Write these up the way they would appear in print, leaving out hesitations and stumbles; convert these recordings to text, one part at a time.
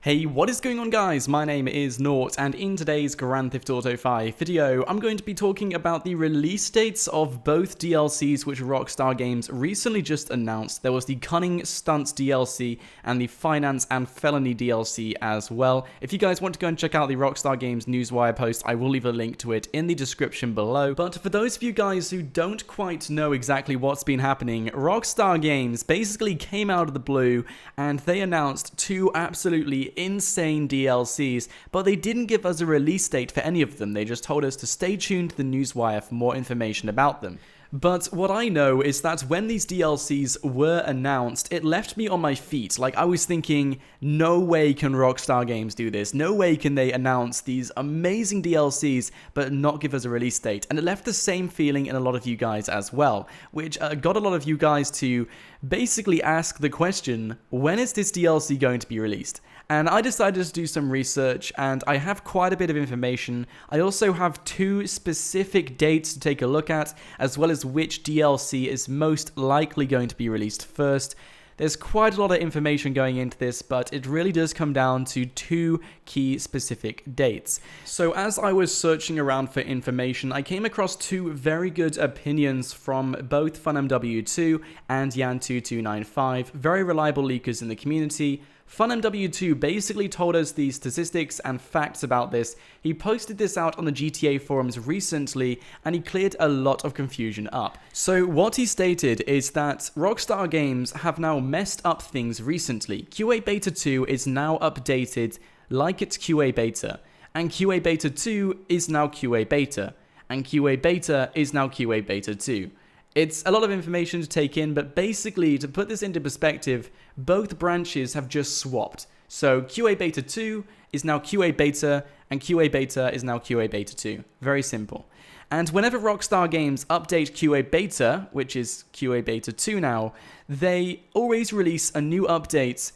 Hey, what is going on guys? My name is Nort, and in today's Grand Theft Auto 5 video, I'm going to be talking about the release dates of both DLCs which Rockstar Games recently just announced. There was the Cunning Stunts DLC and the Finance and Felony DLC as well. If you guys want to go and check out the Rockstar Games Newswire post, I will leave a link to it in the description below. But for those of you guys who don't quite know exactly what's been happening, Rockstar Games basically came out of the blue and they announced two absolutely insane DLCs, but they didn't give us a release date for any of them. They just told us to stay tuned to the Newswire for more information about them. But what I know is that when these DLCs were announced, it left me on my feet. Like, I was thinking, no way can Rockstar Games do this. No way can they announce these amazing DLCs but not give us a release date. And it left the same feeling in a lot of you guys as well, which got a lot of you guys to basically ask the question, when is this DLC going to be released? And I decided to do some research, and I have quite a bit of information. I also have two specific dates to take a look at, as well as which DLC is most likely going to be released first. There's quite a lot of information going into this, but it really does come down to two key specific dates. So as I was searching around for information, I came across two very good opinions from both FunMW2 and Yan2295, very reliable leakers in the community. FunMW2 basically told us the statistics and facts about this. He posted this out on the GTA forums recently, and he cleared a lot of confusion up. So what he stated is that Rockstar Games have now messed up things recently. QA Beta 2 is now updated like it's QA Beta, and QA Beta 2 is now QA Beta, and QA Beta is now QA Beta 2. It's a lot of information to take in, but basically, to put this into perspective, both branches have just swapped. So QA Beta 2 is now QA Beta, and QA Beta is now QA Beta 2. Very simple. And whenever Rockstar Games update QA Beta, which is QA Beta 2 now, they always release a new update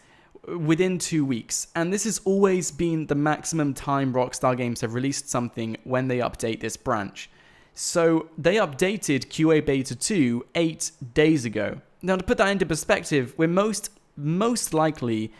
within 2 weeks. And this has always been the maximum time Rockstar Games have released something when they update this branch. So they updated QA Beta 2 8 days ago. Now, to put that into perspective, we're most likely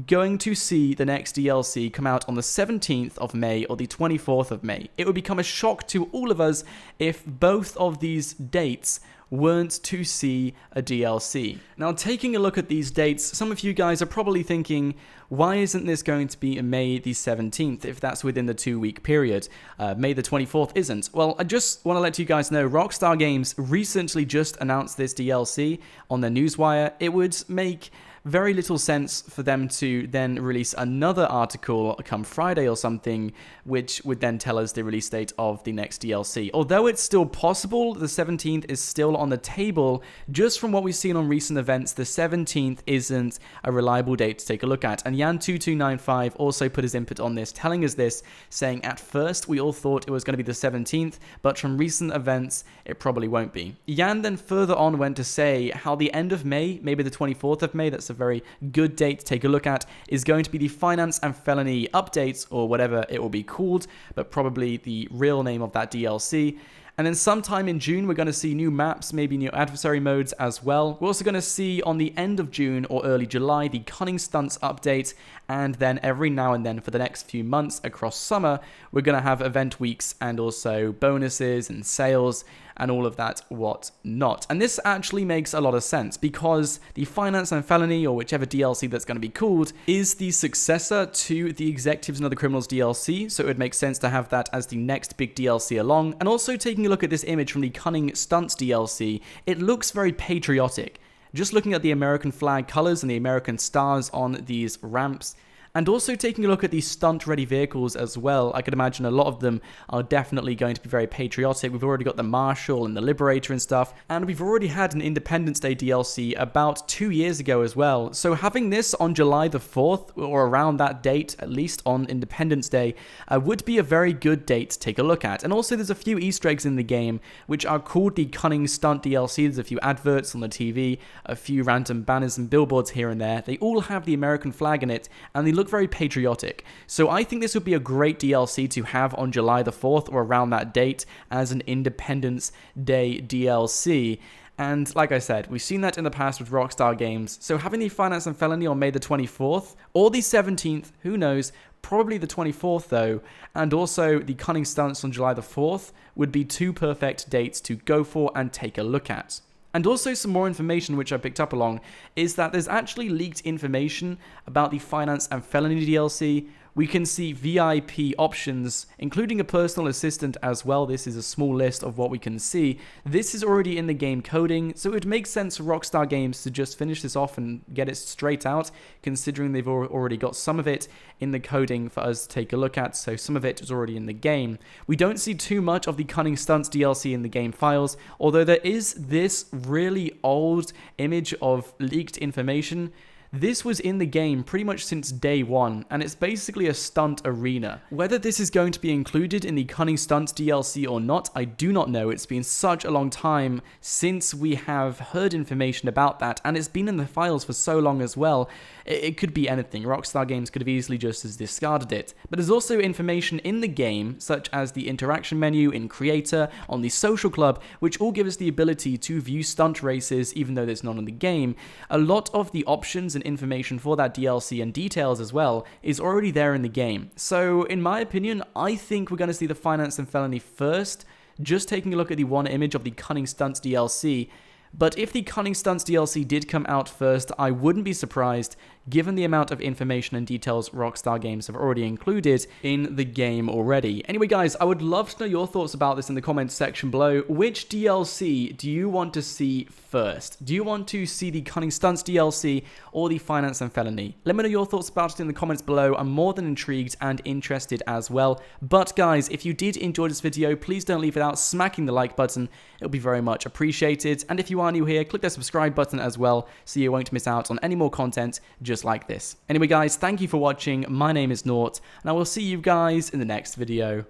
going to see the next DLC come out on the 17th of May or the 24th of May. It would become a shock to all of us if both of these dates weren't to see a DLC. Now, taking a look at these dates, some of you guys are probably thinking, why isn't this going to be May the 17th if that's within the 2-week period? May the 24th isn't. Well, I just want to let you guys know, Rockstar Games recently just announced this DLC on their Newswire. It would make very little sense for them to then release another article come Friday or something, which would then tell us the release date of the next DLC. Although it's still possible, the 17th is still on the table. Just from what we've seen on recent events, the 17th isn't a reliable date to take a look at. And Yan2295 also put his input on this, telling us this, saying at first we all thought it was going to be the 17th, but from recent events, it probably won't be. Yan then further on went to say how the end of May, maybe the 24th of May, that's a very good date to take a look at, is going to be the Finance and Felony updates, or whatever it will be called, but probably the real name of that DLC. And then sometime in June, we're going to see new maps, maybe new adversary modes as well. We're also going to see on the end of June or early July the Cunning Stunts update, and then every now and then for the next few months across summer, we're going to have event weeks and also bonuses and sales and all of that whatnot. And this actually makes a lot of sense because the Finance and Felony, or whichever DLC that's going to be called, is the successor to the Executives and Other Criminals DLC, so it would make sense to have that as the next big DLC along. And also taking a look at this image from the Cunning Stunts DLC, it looks very patriotic. Just looking at the American flag colors and the American stars on these ramps, and also taking a look at these stunt-ready vehicles as well, I could imagine a lot of them are definitely going to be very patriotic. We've already got the Marshal and the Liberator and stuff, and we've already had an Independence Day DLC about 2 years ago as well. So having this on July the 4th, or around that date, at least on Independence Day, would be a very good date to take a look at. And also there's a few Easter eggs in the game, which are called the Cunning Stunt DLC. There's a few adverts on the TV, a few random banners and billboards here and there. They all have the American flag in it, and they look very patriotic. So I think this would be a great DLC to have on July the 4th or around that date as an Independence Day DLC. And like I said, we've seen that in the past with Rockstar Games, so having the Finance and Felony on May the 24th, or the 17th, who knows, probably the 24th though, and also the Cunning Stunts on July the 4th would be two perfect dates to go for and take a look at. And also some more information which I picked up along is that there's actually leaked information about the Finance and Felony DLC. We can see VIP options, including a personal assistant as well. This is a small list of what we can see. This is already in the game coding, so it would make sense for Rockstar Games to just finish this off and get it straight out, considering they've already got some of it in the coding for us to take a look at, so some of it is already in the game. We don't see too much of the Cunning Stunts DLC in the game files, although there is this really old image of leaked information. This was in the game pretty much since day one, and it's basically a stunt arena. Whether this is going to be included in the Cunning Stunts DLC or not, I do not know. It's been such a long time since we have heard information about that, and it's been in the files for so long as well. It could be anything. Rockstar Games could have easily just as discarded it. But there's also information in the game, such as the interaction menu in Creator, on the Social Club, which all give us the ability to view stunt races, even though there's none in the game. A lot of the options and information for that DLC and details as well is already there in the game. So in my opinion, I think we're going to see the Finance and Felony first, just taking a look at the one image of the Cunning Stunts DLC. But if the Cunning Stunts DLC did come out first, I wouldn't be surprised, given the amount of information and details Rockstar Games have already included in the game already. Anyway guys, I would love to know your thoughts about this in the comments section below. Which DLC do you want to see first? Do you want to see the Cunning Stunts DLC or the Finance and Felony? Let me know your thoughts about it in the comments below. I'm more than intrigued and interested as well. But guys, if you did enjoy this video, please don't leave without smacking the like button. It'll be very much appreciated. And if you are new here, click that subscribe button as well so you won't miss out on any more content just like this. Anyway guys, thank you for watching. My name is Nort, and I will see you guys in the next video.